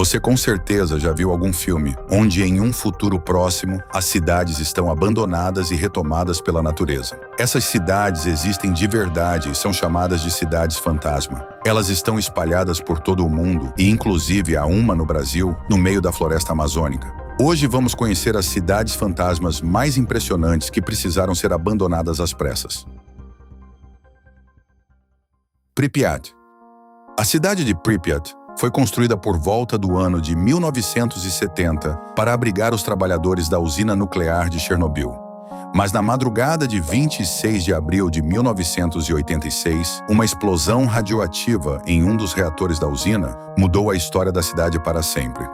Você com certeza já viu algum filme onde em um futuro próximo as cidades estão abandonadas e retomadas pela natureza. Essas cidades existem de verdade e são chamadas de cidades fantasma. Elas estão espalhadas por todo o mundo e inclusive há uma no Brasil, no meio da floresta amazônica. Hoje vamos conhecer as cidades fantasmas mais impressionantes que precisaram ser abandonadas às pressas. Pripyat. A cidade de Pripyat foi construída por volta do ano de 1970 para abrigar os trabalhadores da usina nuclear de Chernobyl. Mas na madrugada de 26 de abril de 1986, uma explosão radioativa em um dos reatores da usina mudou a história da cidade para sempre.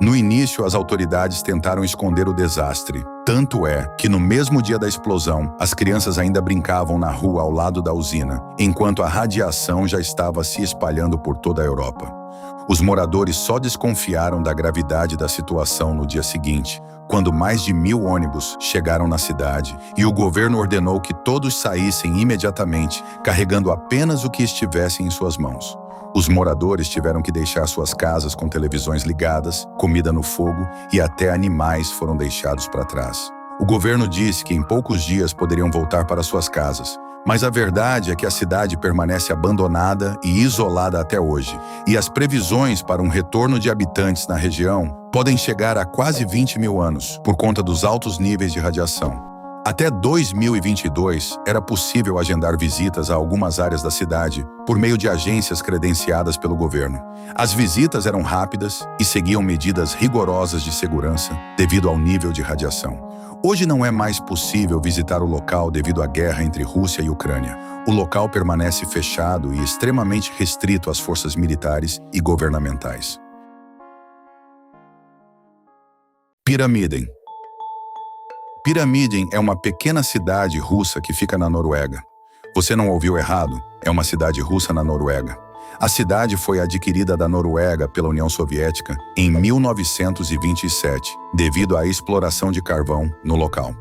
No início, as autoridades tentaram esconder o desastre. Tanto é que no mesmo dia da explosão, as crianças ainda brincavam na rua ao lado da usina, enquanto a radiação já estava se espalhando por toda a Europa. Os moradores só desconfiaram da gravidade da situação no dia seguinte, quando mais de 1.000 ônibus chegaram na cidade e o governo ordenou que todos saíssem imediatamente, carregando apenas o que estivesse em suas mãos. Os moradores tiveram que deixar suas casas com televisões ligadas, comida no fogo e até animais foram deixados para trás. O governo disse que em poucos dias poderiam voltar para suas casas, mas a verdade é que a cidade permanece abandonada e isolada até hoje, e as previsões para um retorno de habitantes na região podem chegar a quase 20.000 anos, por conta dos altos níveis de radiação. Até 2022, era possível agendar visitas a algumas áreas da cidade por meio de agências credenciadas pelo governo. As visitas eram rápidas e seguiam medidas rigorosas de segurança devido ao nível de radiação. Hoje não é mais possível visitar o local devido à guerra entre Rússia e Ucrânia. O local permanece fechado e extremamente restrito às forças militares e governamentais. Pyramiden. Pyramiden é uma pequena cidade russa que fica na Noruega. Você não ouviu errado, é uma cidade russa na Noruega. A cidade foi adquirida da Noruega pela União Soviética em 1927, devido à exploração de carvão no local.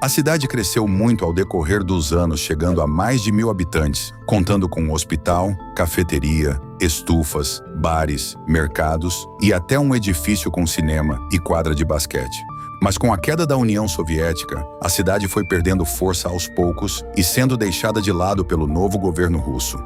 A cidade cresceu muito ao decorrer dos anos, chegando a mais de 1.000 habitantes, contando com um hospital, cafeteria, estufas, bares, mercados e até um edifício com cinema e quadra de basquete. Mas com a queda da União Soviética, a cidade foi perdendo força aos poucos e sendo deixada de lado pelo novo governo russo.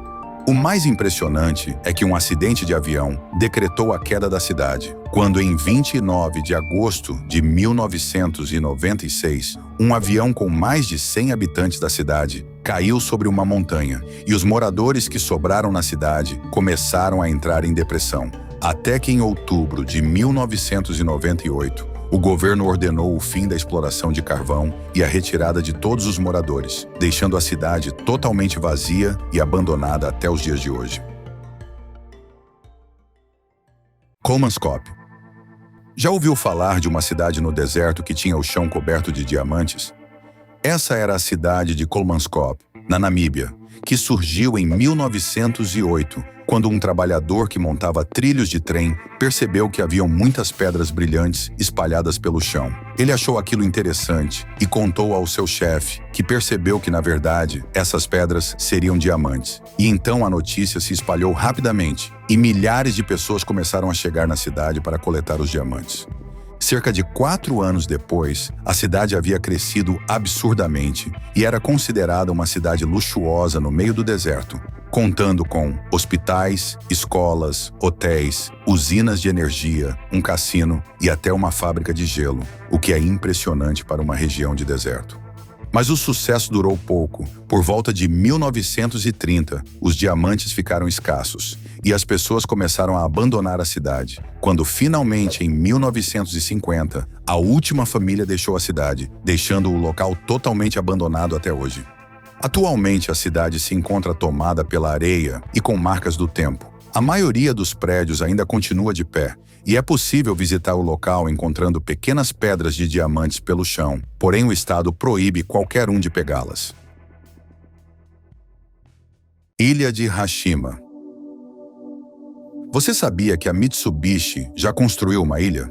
O mais impressionante é que um acidente de avião decretou a queda da cidade, quando em 29 de agosto de 1996, um avião com mais de 100 habitantes da cidade caiu sobre uma montanha e os moradores que sobraram na cidade começaram a entrar em depressão. Até que em outubro de 1998, o governo ordenou o fim da exploração de carvão e a retirada de todos os moradores, deixando a cidade totalmente vazia e abandonada até os dias de hoje. Kolmanskop. Já ouviu falar de uma cidade no deserto que tinha o chão coberto de diamantes? Essa era a cidade de Kolmanskop, na Namíbia, que surgiu em 1908, quando um trabalhador que montava trilhos de trem percebeu que haviam muitas pedras brilhantes espalhadas pelo chão. Ele achou aquilo interessante e contou ao seu chefe, que percebeu que, na verdade, essas pedras seriam diamantes. E então a notícia se espalhou rapidamente e milhares de pessoas começaram a chegar na cidade para coletar os diamantes. Cerca de 4 anos depois, a cidade havia crescido absurdamente e era considerada uma cidade luxuosa no meio do deserto, contando com hospitais, escolas, hotéis, usinas de energia, um cassino e até uma fábrica de gelo, o que é impressionante para uma região de deserto. Mas o sucesso durou pouco. Por volta de 1930, os diamantes ficaram escassos e as pessoas começaram a abandonar a cidade. Quando finalmente, em 1950, a última família deixou a cidade, deixando o local totalmente abandonado até hoje. Atualmente, a cidade se encontra tomada pela areia e com marcas do tempo. A maioria dos prédios ainda continua de pé, e é possível visitar o local encontrando pequenas pedras de diamantes pelo chão, porém o Estado proíbe qualquer um de pegá-las. Ilha de Hashima. Você sabia que a Mitsubishi já construiu uma ilha?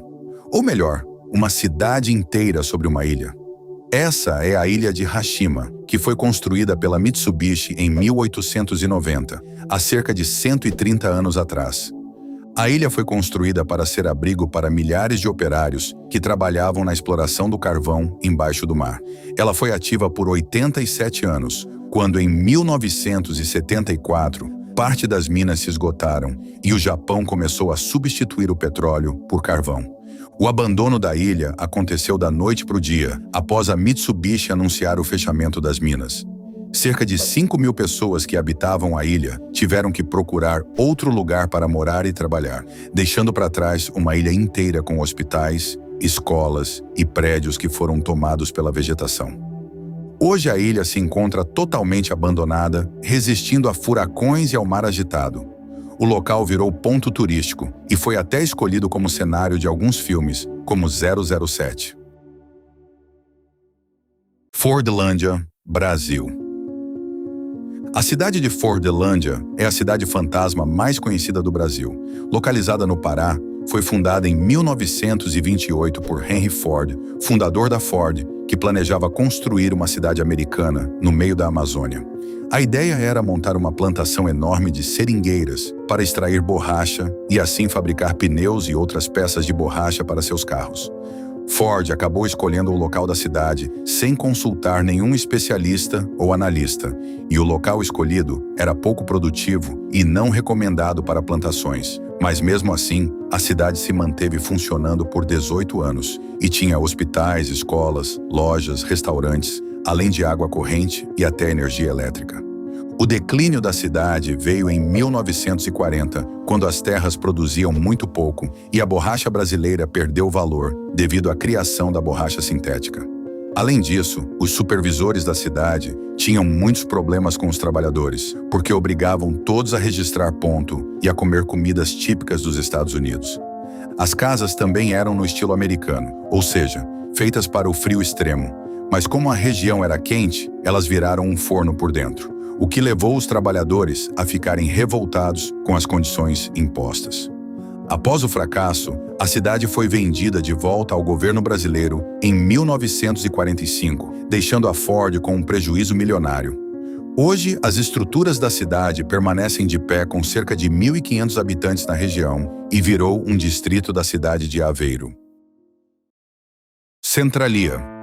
Ou melhor, uma cidade inteira sobre uma ilha? Essa é a ilha de Hashima, que foi construída pela Mitsubishi em 1890, há cerca de 130 anos atrás. A ilha foi construída para ser abrigo para milhares de operários que trabalhavam na exploração do carvão embaixo do mar. Ela foi ativa por 87 anos, quando em 1974, parte das minas se esgotaram e o Japão começou a substituir o petróleo por carvão. O abandono da ilha aconteceu da noite para o dia, após a Mitsubishi anunciar o fechamento das minas. Cerca de 5.000 pessoas que habitavam a ilha tiveram que procurar outro lugar para morar e trabalhar, deixando para trás uma ilha inteira com hospitais, escolas e prédios que foram tomados pela vegetação. Hoje a ilha se encontra totalmente abandonada, resistindo a furacões e ao mar agitado. O local virou ponto turístico e foi até escolhido como cenário de alguns filmes, como 007. Fordlândia, Brasil. A cidade de Fordlândia é a cidade fantasma mais conhecida do Brasil. Localizada no Pará, foi fundada em 1928 por Henry Ford, fundador da Ford, que planejava construir uma cidade americana no meio da Amazônia. A ideia era montar uma plantação enorme de seringueiras para extrair borracha e assim fabricar pneus e outras peças de borracha para seus carros. Ford acabou escolhendo o local da cidade sem consultar nenhum especialista ou analista, e o local escolhido era pouco produtivo e não recomendado para plantações. Mas mesmo assim, a cidade se manteve funcionando por 18 anos e tinha hospitais, escolas, lojas, restaurantes, além de água corrente e até energia elétrica. O declínio da cidade veio em 1940, quando as terras produziam muito pouco e a borracha brasileira perdeu valor devido à criação da borracha sintética. Além disso, os supervisores da cidade tinham muitos problemas com os trabalhadores, porque obrigavam todos a registrar ponto e a comer comidas típicas dos Estados Unidos. As casas também eram no estilo americano, ou seja, feitas para o frio extremo, mas como a região era quente, elas viraram um forno por dentro, o que levou os trabalhadores a ficarem revoltados com as condições impostas. Após o fracasso, a cidade foi vendida de volta ao governo brasileiro em 1945, deixando a Ford com um prejuízo milionário. Hoje, as estruturas da cidade permanecem de pé com cerca de 1.500 habitantes na região e virou um distrito da cidade de Aveiro. Centralia.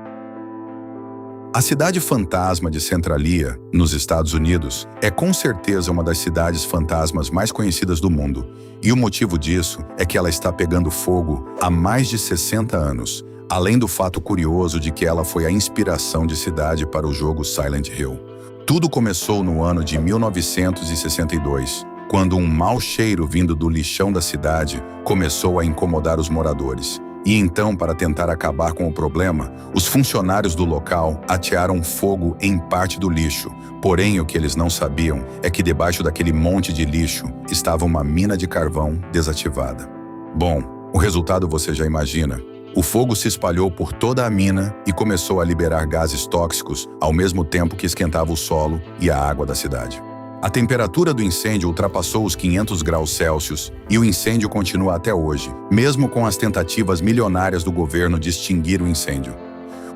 A cidade fantasma de Centralia, nos Estados Unidos, é com certeza uma das cidades fantasmas mais conhecidas do mundo, e o motivo disso é que ela está pegando fogo há mais de 60 anos, além do fato curioso de que ela foi a inspiração de cidade para o jogo Silent Hill. Tudo começou no ano de 1962, quando um mau cheiro vindo do lixão da cidade começou a incomodar os moradores. E então, para tentar acabar com o problema, os funcionários do local atearam fogo em parte do lixo. Porém, o que eles não sabiam é que debaixo daquele monte de lixo estava uma mina de carvão desativada. Bom, o resultado você já imagina. O fogo se espalhou por toda a mina e começou a liberar gases tóxicos ao mesmo tempo que esquentava o solo e a água da cidade. A temperatura do incêndio ultrapassou os 500 graus Celsius e o incêndio continua até hoje, mesmo com as tentativas milionárias do governo de extinguir o incêndio.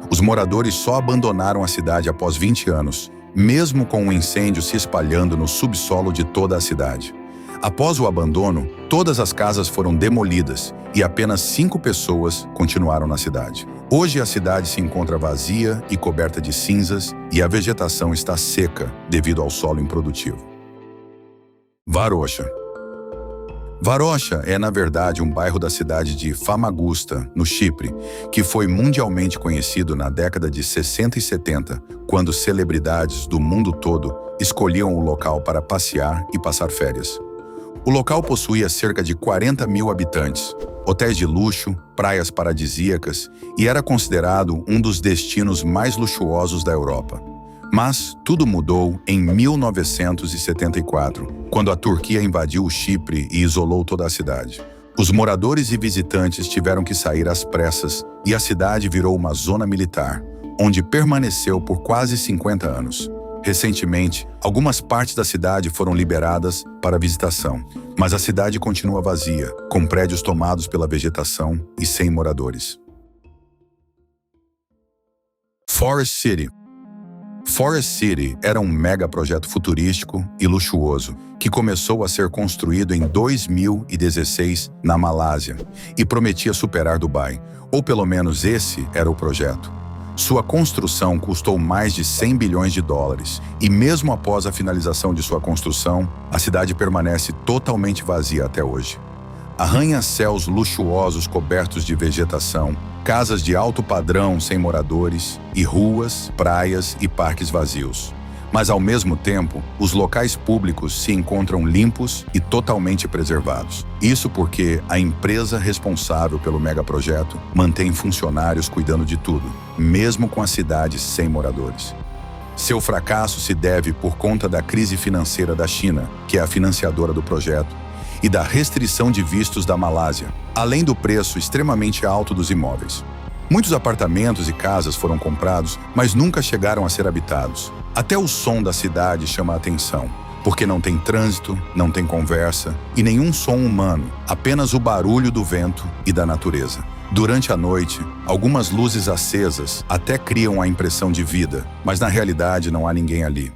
Os moradores só abandonaram a cidade após 20 anos, mesmo com o incêndio se espalhando no subsolo de toda a cidade. Após o abandono, todas as casas foram demolidas e apenas 5 pessoas continuaram na cidade. Hoje a cidade se encontra vazia e coberta de cinzas e a vegetação está seca devido ao solo improdutivo. Varosha. Varosha é, na verdade, um bairro da cidade de Famagusta, no Chipre, que foi mundialmente conhecido na década de 60 e 70, quando celebridades do mundo todo escolhiam o local para passear e passar férias. O local possuía cerca de 40.000 habitantes, hotéis de luxo, praias paradisíacas e era considerado um dos destinos mais luxuosos da Europa. Mas tudo mudou em 1974, quando a Turquia invadiu o Chipre e isolou toda a cidade. Os moradores e visitantes tiveram que sair às pressas e a cidade virou uma zona militar, onde permaneceu por quase 50 anos. Recentemente, algumas partes da cidade foram liberadas para visitação, mas a cidade continua vazia, com prédios tomados pela vegetação e sem moradores. Forest City. Forest City era um mega projeto futurístico e luxuoso que começou a ser construído em 2016 na Malásia e prometia superar Dubai, ou pelo menos esse era o projeto. Sua construção custou mais de 100 bilhões de dólares e mesmo após a finalização de sua construção, a cidade permanece totalmente vazia até hoje. Arranha-céus luxuosos cobertos de vegetação, casas de alto padrão sem moradores e ruas, praias e parques vazios. Mas, ao mesmo tempo, os locais públicos se encontram limpos e totalmente preservados. Isso porque a empresa responsável pelo megaprojeto mantém funcionários cuidando de tudo, mesmo com a cidade sem moradores. Seu fracasso se deve por conta da crise financeira da China, que é a financiadora do projeto, e da restrição de vistos da Malásia, além do preço extremamente alto dos imóveis. Muitos apartamentos e casas foram comprados, mas nunca chegaram a ser habitados. Até o som da cidade chama a atenção, porque não tem trânsito, não tem conversa e nenhum som humano, apenas o barulho do vento e da natureza. Durante a noite, algumas luzes acesas até criam a impressão de vida, mas na realidade não há ninguém ali.